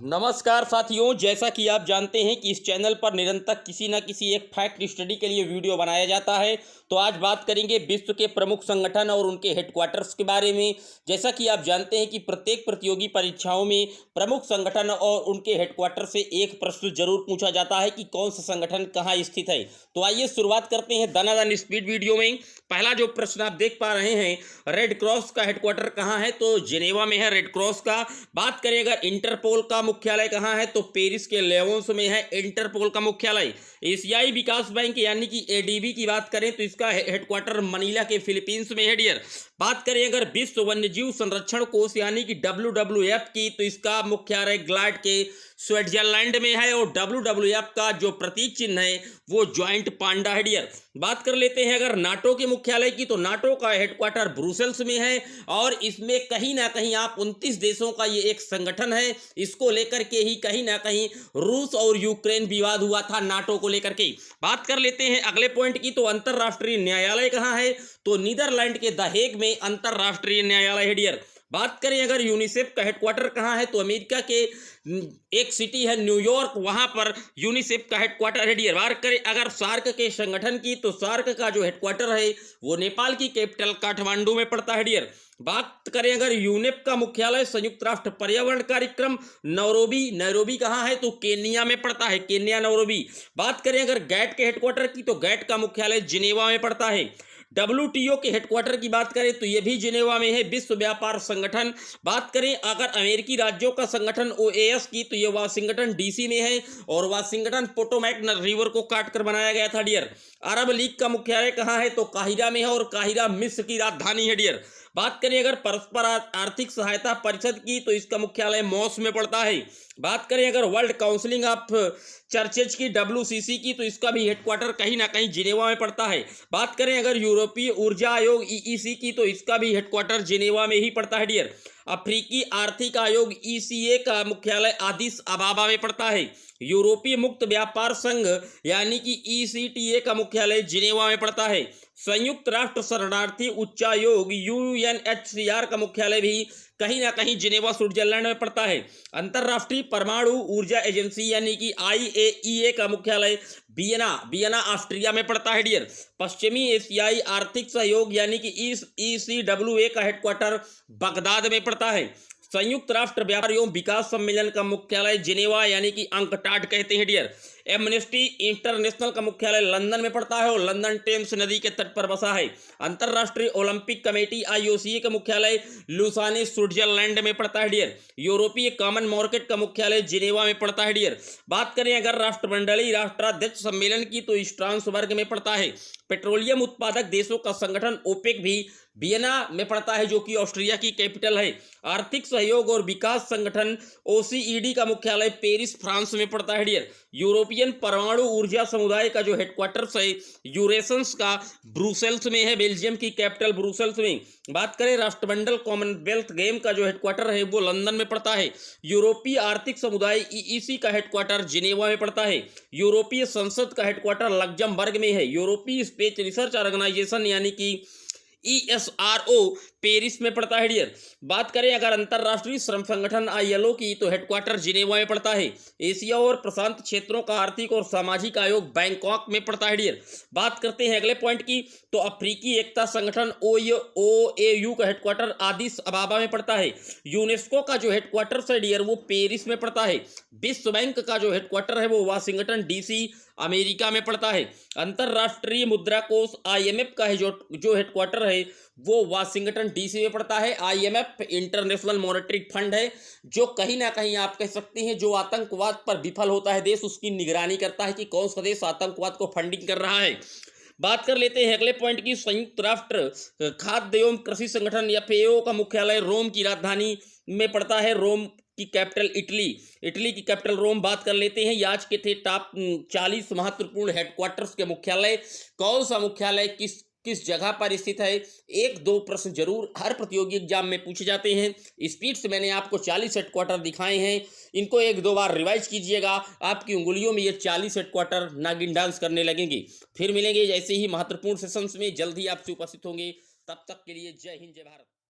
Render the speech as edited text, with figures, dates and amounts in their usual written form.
नमस्कार साथियों, जैसा कि आप जानते हैं कि इस चैनल पर निरंतर किसी न किसी एक फैक्ट स्टडी के लिए वीडियो बनाया जाता है। तो आज बात करेंगे विश्व के प्रमुख संगठन और उनके हेडक्वार्टर्स के बारे में। जैसा कि आप जानते हैं कि प्रत्येक प्रतियोगी परीक्षाओं में प्रमुख संगठन और उनके हेडक्वार्टर से एक प्रश्न जरूर पूछा जाता है कि कौन सा संगठन कहाँ स्थित है। तो आइए शुरुआत करते हैं दनादन स्पीड वीडियो में। पहला जो प्रश्न आप देख पा रहे हैं, रेड क्रॉस का हेडक्वार्टर कहाँ है? तो जिनेवा में है रेड क्रॉस का। बात करें अगर इंटरपोल का मुख्यालय कहाँ है, तो पेरिस के लेवोंस में है इंटरपोल का मुख्यालय। एशियाई विकास बैंक यानी कि एडीबी की बात करें तो इसका हेडक्वार्टर मनीला के फिलीपींस में है डियर। बात करें अगर विश्व वन्यजीव संरक्षण कोष यानी कि WWF की, तो इसका मुख्यालय ग्लाड के स्विट्जरलैंड में है और WWF का जो प्रतीक चिन्ह है वो ज्वाइंट पांडा है डियर। बात कर लेते हैं अगर नाटो के मुख्यालय की, तो नाटो का हेडक्वार्टर ब्रुसेल्स में है और इसमें कहीं ना कहीं आप 29 देशों का ये एक संगठन है। इसको लेकर के ही कहीं ना कहीं रूस और यूक्रेन विवाद हुआ था नाटो को लेकर के। बात कर लेते हैं अगले पॉइंट की, तो अंतरराष्ट्रीय न्यायालय कहाँ है? तो नीदरलैंड के द हेग में अंतरराष्ट्रीय न्यायालय है डियर। बात करें अगर यूनिसेफ का हेडक्वार्टर कहाँ है, तो अमेरिका के एक सिटी है न्यूयॉर्क, वहां पर यूनिसेफ का हेडक्वार्टर है डियर। बात करें अगर सार्क के संगठन की, तो सार्क का जो हेडक्वार्टर है वो नेपाल की कैपिटल काठमांडू में पड़ता है डियर। बात करें अगर यूनेप का मुख्यालय संयुक्त राष्ट्र पर्यावरण कार्यक्रम नैरोबी कहाँ है? तो केन्या में पड़ता है, केन्या नैरोबी। बात करें अगर गैट के हेडक्वार्टर की, तो गैट का मुख्यालय जिनेवा में पड़ता है। WTO के हेडक्वार्टर की बात करें तो यह भी जिनेवा में है, विश्व व्यापार संगठन। बात करें अगर अमेरिकी राज्यों का संगठन OAS की, तो यह वाशिंगटन DC में है और वाशिंगटन पोटोमैक रिवर को काटकर बनाया गया था डियर। अरब लीग का मुख्यालय कहाँ है? तो काहिरा में है और काहिरा मिस्र की राजधानी है डियर। बात करें अगर परस्पर आर्थिक सहायता परिषद की, तो इसका मुख्यालय मॉस में पड़ता है। बात करें अगर वर्ल्ड काउंसिलिंग ऑफ चर्चेज की WCC की, तो इसका भी हेडक्वार्टर कहीं ना कहीं जिनेवा में पड़ता है। बात करें अगर यूरोपीय ऊर्जा आयोग EEC की, तो इसका भी हेडक्वार्टर जिनेवा में ही पड़ता है डियर। अफ्रीकी आर्थिक आयोग ECA का मुख्यालय आदिस अबाबा में पड़ता है। यूरोपीय मुक्त व्यापार संघ यानी कि ECTA का मुख्यालय जिनेवा में पड़ता है। संयुक्त राष्ट्र शरणार्थी उच्चायोग UNHCR का मुख्यालय भी कहीं ना कहीं जिनेवा स्विट्जरलैंड में पड़ता है। अंतरराष्ट्रीय परमाणु ऊर्जा एजेंसी यानी कि IAEA का मुख्यालय वियना ऑस्ट्रिया में पड़ता है डियर। पश्चिमी एशियाई आर्थिक सहयोग यानी कि ECWA का हेडक्वार्टर बगदाद में पड़ता है। संयुक्त राष्ट्र व्यापार एवं विकास सम्मेलन का मुख्यालय जिनेवा यानी कि अंकटाड कहते हैं डियर। एमनेस्टी इंटरनेशनल का मुख्यालय लंदन में पड़ता है और लंदन टेम्स नदी के तट पर बसा है। अंतरराष्ट्रीय ओलंपिक कमेटी IOC का मुख्यालय लुसाने स्विट्जरलैंड में पड़ता है डियर। यूरोपीय कॉमन मार्केट का मुख्यालय जिनेवा में पड़ता है डियर। बात करें अगर राष्ट्रमंडलीय राष्ट्राध्यक्ष सम्मेलन की, तो स्ट्रासबर्ग में पड़ता है। पेट्रोलियम उत्पादक देशों का संगठन OPEC भी वियना में पड़ता है, जो कि ऑस्ट्रिया की कैपिटल है। आर्थिक सहयोग और विकास संगठन OECD का मुख्यालय पेरिस फ्रांस में पड़ता है डियर। यूरोपियन परमाणु ऊर्जा समुदाय का जो हेडक्वार्टर्स है यूरेशंस का ब्रुसेल्स में है, बेल्जियम की कैपिटल ब्रुसेल्स में। बात करें राष्ट्रमंडल कॉमनवेल्थ गेम का जो हेडक्वार्टर है वो लंदन में पड़ता है। यूरोपीय आर्थिक समुदाय EEC का हेडक्वार्टर जिनेवा में पड़ता है। यूरोपीय संसद का हेडक्वार्टर लग्जमबर्ग में है। यूरोपीय स्पेस रिसर्च ऑर्गेनाइजेशन यानी कि ESRO पेरिस में पड़ता है डियर। बात करें अगर अंतरराष्ट्रीय श्रम संगठन ILO की, तो हेडक्वार्टर जिनेवा में पड़ता है। एशिया और प्रशांत क्षेत्रों का आर्थिक और सामाजिक आयोग बैंकॉक में पड़ता है डियर। बात करते हैं अगले पॉइंट की, तो अफ्रीकी एकता संगठन OAU का हेडक्वार्टर आदिस अबाबा में पड़ता है। यूनेस्को का जो हेडक्वार्टर है डियर वो पेरिस में पड़ता है। विश्व बैंक का जो हेडक्वार्टर है वो वाशिंगटन DC अमेरिका में पड़ता है। अंतरराष्ट्रीय मुद्रा कोष IMF का है जो हेडक्वार्टर है वो वाशिंगटन DC में पड़ता है। IMF इंटरनेशनल मॉनेटरी फंड है, जो कहीं ना कहीं आप कह सकते हैं जो आतंकवाद पर विफल होता है देश, उसकी निगरानी करता है कि कौन सा देश आतंकवाद को फंडिंग कर रहा है। बात कर लेते हैं अगले पॉइंट की, संयुक्त राष्ट्र खाद्य एवं कृषि संगठन FAO का मुख्यालय रोम की राजधानी में पड़ता है। रोम की कैपिटल इटली की कैपिटल रोम। बात कर लेते हैं आज के थे टॉप 40 महत्वपूर्ण हेडक्वार्टर्स के मुख्यालय। कौन सा मुख्यालय किस जगह पर स्थित है? 1-2 प्रश्न जरूर हर प्रतियोगी एग्जाम में पूछे जाते हैं। स्पीड से मैंने आपको 40 हेडक्वार्टर दिखाए हैं, इनको 1-2 बार रिवाइज कीजिएगा, आपकी उंगलियों में ये 40 हेडक्वार्टर नागिन डांस करने लगेंगे। फिर मिलेंगे ऐसे ही महत्वपूर्ण सेशंस में, जल्द ही आपसे उपस्थित होंगे। तब तक के लिए जय हिंद जय भारत।